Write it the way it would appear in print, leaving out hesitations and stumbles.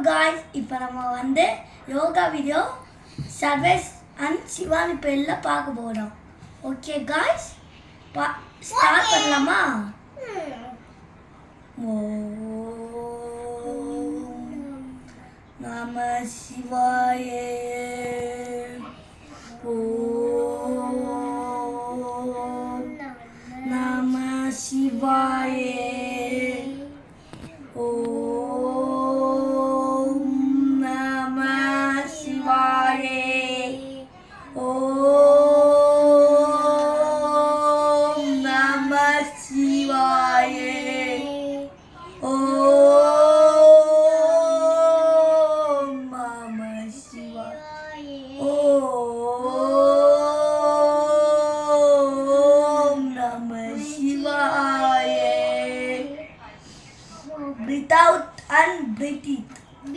Guys, இப்போ நம்ம வந்து yoga video services and Shivani பேரில் பார்க்க போகிறோம். ஓகே காய்ஸ், ஸ்டார்ட் பண்ணலாமா? ஓம் நம சிவாய. ஓம்